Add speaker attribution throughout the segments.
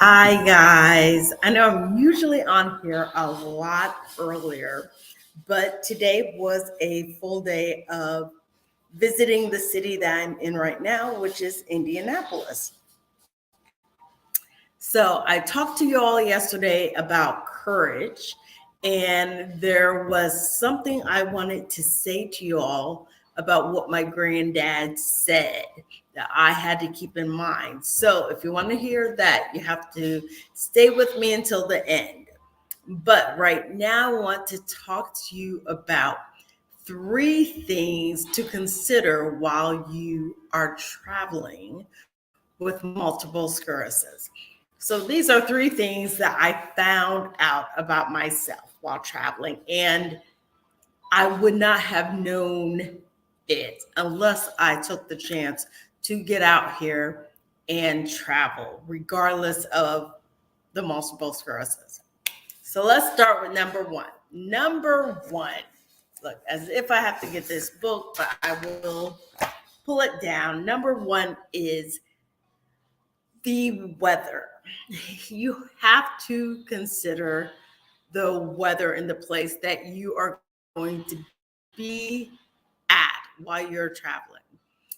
Speaker 1: Hi, guys. I know I'm usually on here a lot earlier, but today was a full day of visiting the city that I'm in right now, which is Indianapolis. So I talked to you all yesterday about courage, and there was something I wanted to say to you all about what my granddad said that I had to keep in mind. So if you want to hear that, you have to stay with me until the end. But right now, I want to talk to you about three things to consider while you are traveling with multiple sclerosis. So these are three things that I found out about myself while traveling, and I would not have known it unless I took the chance to get out here and travel, regardless of the multiple sclerosis. So let's start with number one. Number one, look, as if I have to get this book, but I will pull it down. Number one is the weather. You have to consider the weather in the place that you are going to be at while you're traveling.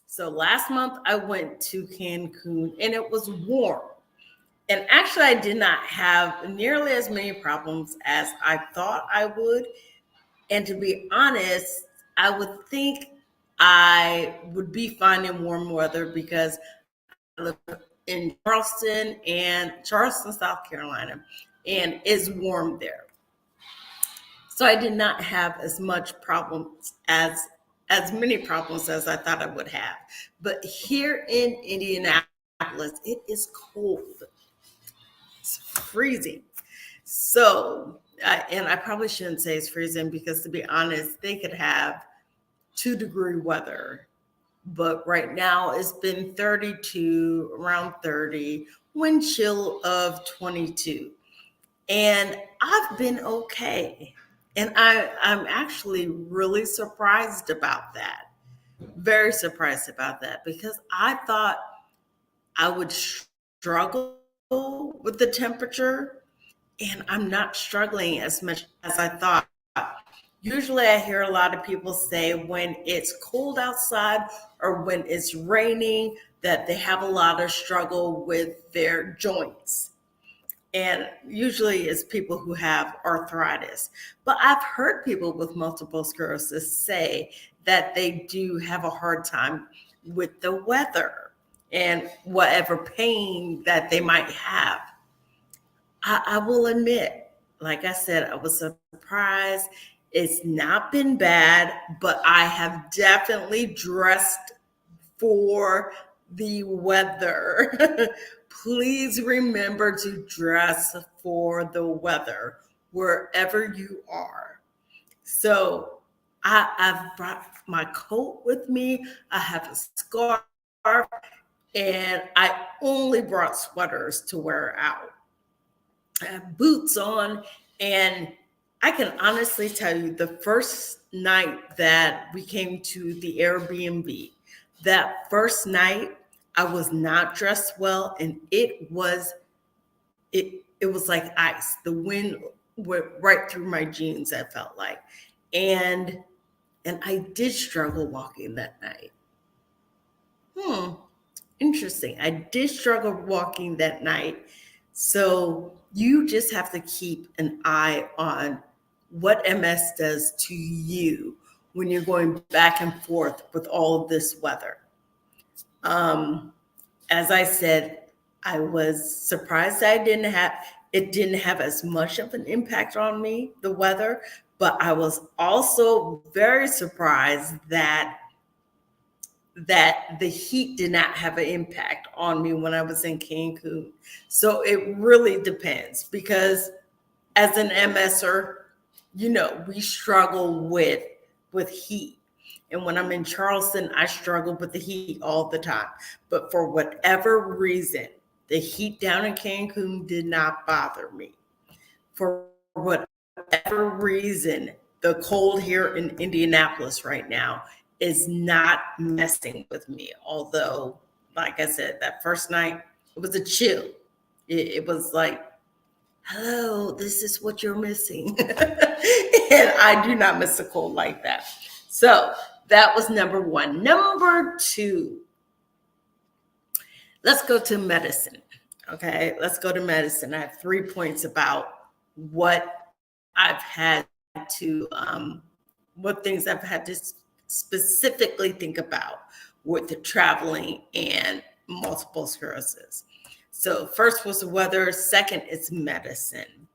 Speaker 1: So last month I went to Cancun and it was warm. And actually, I did not have nearly as many problems as I thought I would. And to be honest, I would think I would be fine in warm weather because I live in Charleston, South Carolina, and it's warm there. So I did not have as much problems as many problems as I thought I would have. But here in Indianapolis, it is cold. It's freezing. So, and I probably shouldn't say it's freezing because to be honest, they could have 2-degree weather, but right now it's been 32, around 30, wind chill of 22. And I've been okay. And I'm actually really surprised about that. Very surprised about that because I thought I would struggle with the temperature, and I'm not struggling as much as I thought. Usually, I hear a lot of people say when it's cold outside or when it's raining that they have a lot of struggle with their joints. And usually it's people who have arthritis. But I've heard people with multiple sclerosis say that they do have a hard time with the weather and whatever pain that they might have. I will admit, like I said, I was surprised. It's not been bad, but I have definitely dressed for the weather. Please remember to dress for the weather wherever you are. So I've brought my coat with me. I have a scarf, and I only brought sweaters to wear out. I have boots on, and I can honestly tell you the first night that we came to the Airbnb, that first night I was not dressed well, and it was like ice. The wind went right through my jeans, I felt like. And I did struggle walking that night. Hmm, interesting. I did struggle walking that night. So you just have to keep an eye on what MS does to you when you're going back and forth with all of this weather. Um, as I said, I was surprised I didn't have as much of an impact on me, the weather, but I was also very surprised that the heat did not have an impact on me when I was in Cancun. So it really depends because as an MSer, we struggle with heat. And when I'm in Charleston, I struggle with the heat all the time. But for whatever reason, the heat down in Cancun did not bother me. For whatever reason, the cold here in Indianapolis right now is not messing with me. Although, like I said, that first night, it was a chill. It was like, hello, this is what you're missing. And I do not miss a cold like that. So that was number one. Number two, let's go to medicine. Okay, let's go to medicine. I have 3 points about what I've had to, what things I've had to specifically think about with the traveling and multiple sclerosis. So, first was the weather, second, it's medicine.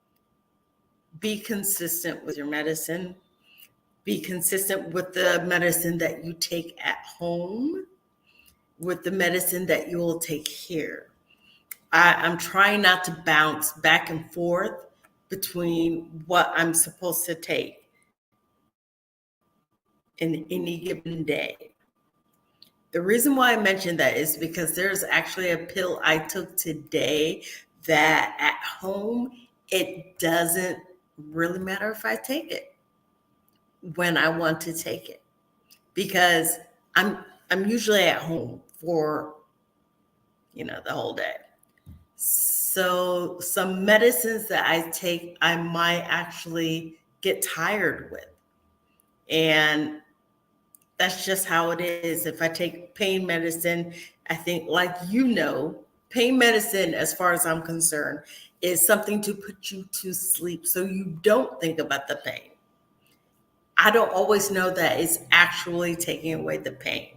Speaker 1: Be consistent with your medicine, be consistent with the medicine that you take at home, with the medicine that you will take here. I'm trying not to bounce back and forth between what I'm supposed to take in any given day. The reason why I mentioned that is because there's actually a pill I took today that at home, it doesn't really matter if I take it when I want to take it, because I'm usually at home for, the whole day. So some medicines that I take, I might actually get tired with. And that's just how it is. If I take pain medicine, I think, pain medicine, as far as I'm concerned, is something to put you to sleep so you don't think about the pain. I don't always know that it's actually taking away the pain.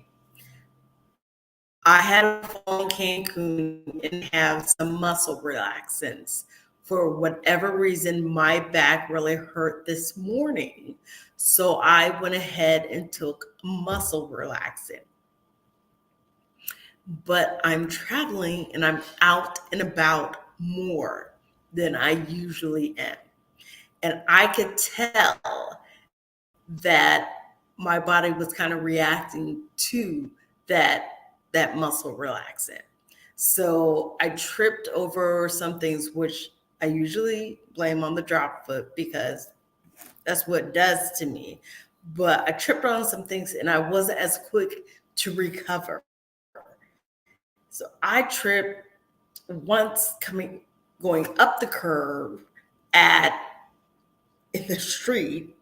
Speaker 1: I had a fall in Cancun and have some muscle relaxants. For whatever reason, my back really hurt this morning. So I went ahead and took muscle relaxant. But I'm traveling and I'm out and about more than I usually am. And I could tell that my body was kind of reacting to that muscle relaxant. So I tripped over some things, which I usually blame on the drop foot because that's what it does to me. But I tripped on some things and I wasn't as quick to recover. So I tripped once going up the curve in the street,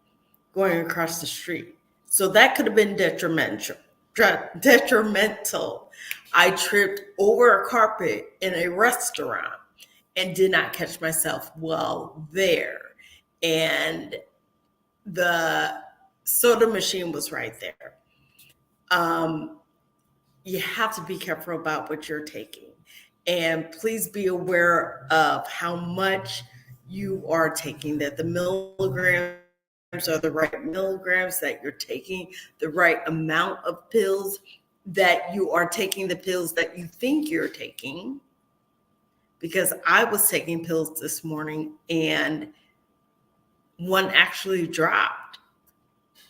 Speaker 1: going across the street. So that could have been detrimental. I tripped over a carpet in a restaurant and did not catch myself well there. And the soda machine was right there. You have to be careful about what you're taking. And please be aware of how much you are taking, that the milligrams are the right milligrams, that you're taking the right amount of pills, that you are taking the pills that you think you're taking. Because I was taking pills this morning and one actually dropped.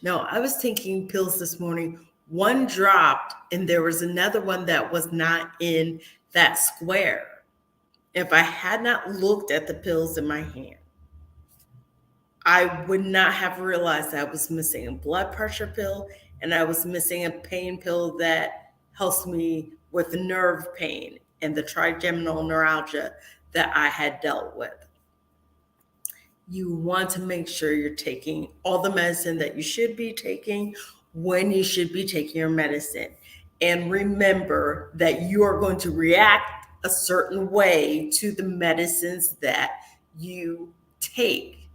Speaker 1: No, I was taking pills this morning. One dropped and there was another one that was not in that square. If I had not looked at the pills in my hand, I would not have realized I was missing a blood pressure pill and I was missing a pain pill that helps me with nerve pain and the trigeminal neuralgia that I had dealt with. You want to make sure you're taking all the medicine that you should be taking when you should be taking your medicine. And remember that you are going to react a certain way to the medicines that you take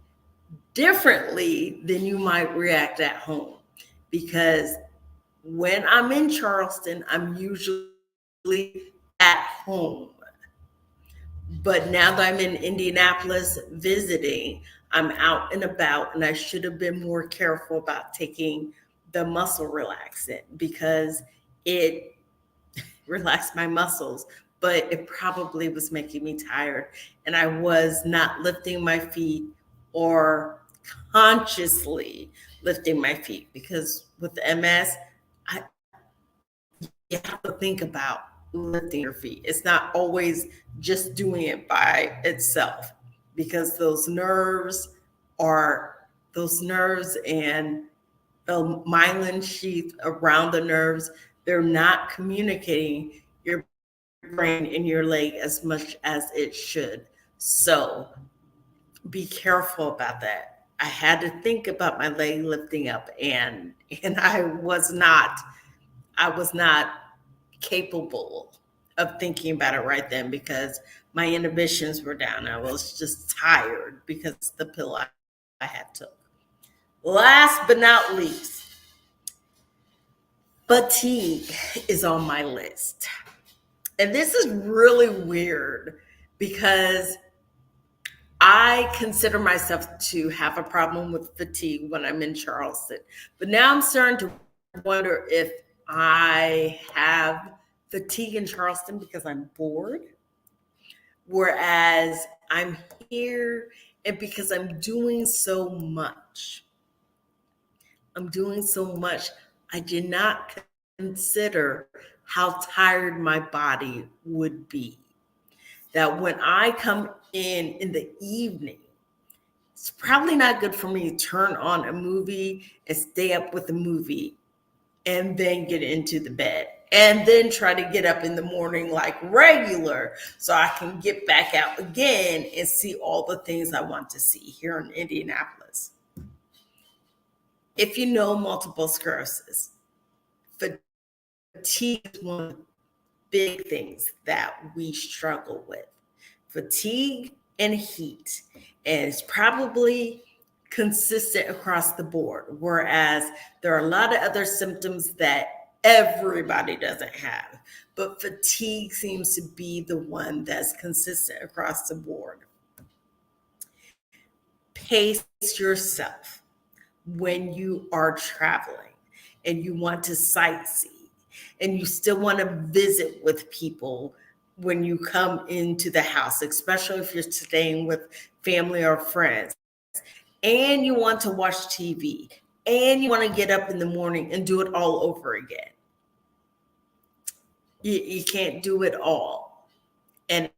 Speaker 1: differently than you might react at home. Because when I'm in Charleston, I'm usually at home. But now that I'm in Indianapolis visiting, I'm out and about, and I should have been more careful about taking the muscle relaxant because it relaxed my muscles, but it probably was making me tired. And I was not lifting my feet or consciously lifting my feet because with MS, you have to think about lifting your feet. It's not always just doing it by itself because those nerves and the myelin sheath around the nerves, they're not communicating. Your brain in your leg as much as it should. So be careful about that. I had to think about my leg lifting up, and I was not capable of thinking about it right then because my inhibitions were down. I was just tired because the pill I had took. Last but not least, fatigue is on my list. And this is really weird because I consider myself to have a problem with fatigue when I'm in Charleston. But now I'm starting to wonder if I have fatigue in Charleston because I'm bored, whereas I'm here and because I'm doing so much. I'm doing so much. I did not consider how tired my body would be. That when I come in the evening, it's probably not good for me to turn on a movie and stay up with the movie and then get into the bed and then try to get up in the morning like regular so I can get back out again and see all the things I want to see here in Indianapolis. If you know multiple sclerosis, fatigue is one of the big things that we struggle with. Fatigue and heat. And it's probably consistent across the board, whereas there are a lot of other symptoms that everybody doesn't have. But fatigue seems to be the one that's consistent across the board. Pace yourself when you are traveling and you want to sightsee and you still want to visit with people when you come into the house, especially if you're staying with family or friends, and you want to watch TV and you want to get up in the morning and do it all over again. You can't do it all and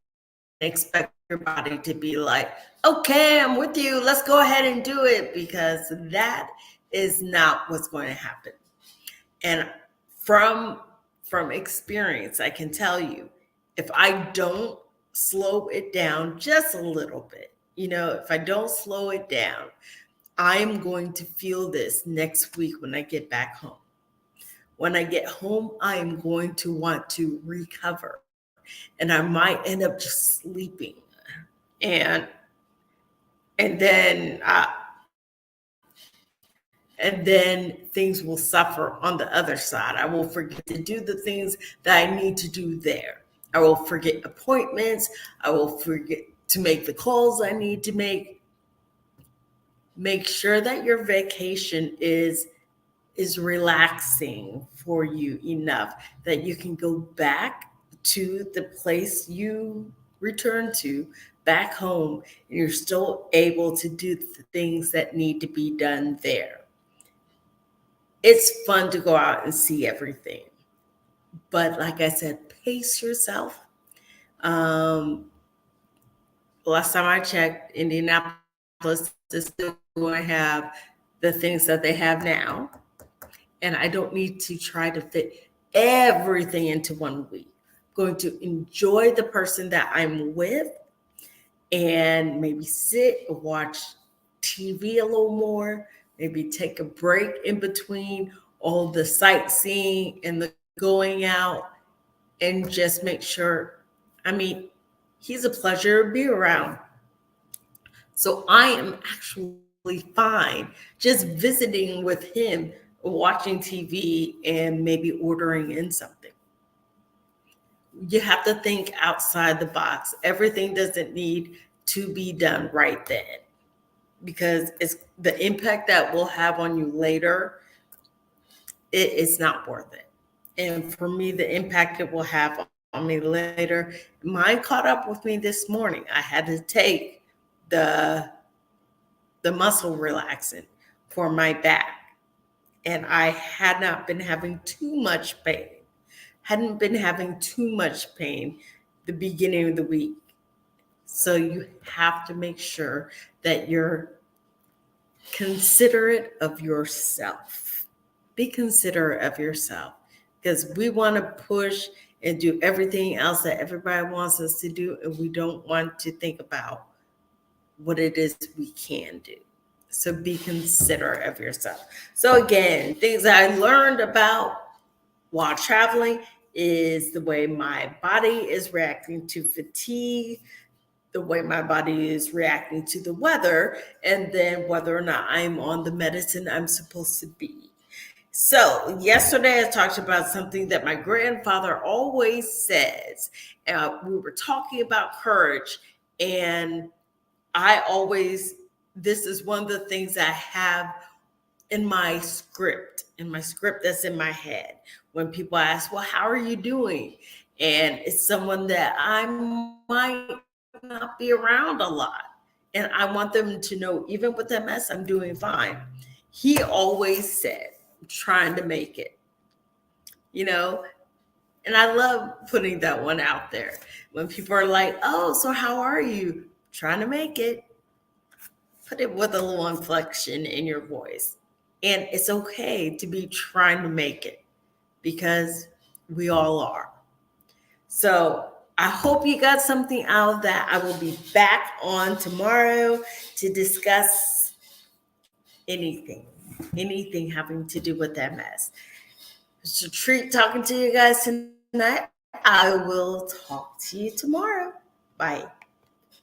Speaker 1: expect your body to be like, okay, I'm with you. Let's go ahead and do it, because that is not what's going to happen. And from experience, I can tell you, if I don't slow it down just a little bit, if I don't slow it down, I'm going to feel this next week when I get back home. When I get home, I am going to want to recover, and I might end up just sleeping, and and then things will suffer on the other side. I will forget to do the things that I need to do there. I will forget appointments. I will forget to make the calls I need to make. Make sure that your vacation is relaxing for you enough that you can go back to the place you return to, back home, and you're still able to do the things that need to be done there. It's fun to go out and see everything. But like I said, pace yourself. Last time I checked, Indianapolis is still going to have the things that they have now. And I don't need to try to fit everything into 1 week. I'm going to enjoy the person that I'm with and maybe sit and watch TV a little more, maybe take a break in between all the sightseeing and the going out, and just make sure, he's a pleasure to be around. So I am actually fine just visiting with him, watching TV, and maybe ordering in something. You have to think outside the box. Everything doesn't need to be done right then, because it's the impact that will have on you later. It's not worth it. And for me, the impact it will have on me later, mine caught up with me this morning. I had to take the muscle relaxant for my back, and I had not been having too much pain. Hadn't been having too much pain the beginning of the week. So you have to make sure that you're considerate of yourself. Be considerate of yourself, because we want to push and do everything else that everybody wants us to do, and we don't want to think about what it is we can do. So be considerate of yourself. So again, things I learned about while traveling is the way my body is reacting to fatigue, the way my body is reacting to the weather, and then whether or not I'm on the medicine I'm supposed to be. So, yesterday I talked about something that my grandfather always says. We were talking about courage, and this is one of the things I have in my script that's in my head. When people ask, well, how are you doing? And it's someone that I might not be around a lot. And I want them to know, even with MS, I'm doing fine. He always said, I'm trying to make it, you know? And I love putting that one out there. When people are like, oh, so how are you? Trying to make it. Put it with a little inflection in your voice. And it's okay to be trying to make it because we all are. So I hope you got something out of that. I will be back on tomorrow to discuss anything having to do with MS. It's a treat talking to you guys tonight. I will talk to you tomorrow. Bye.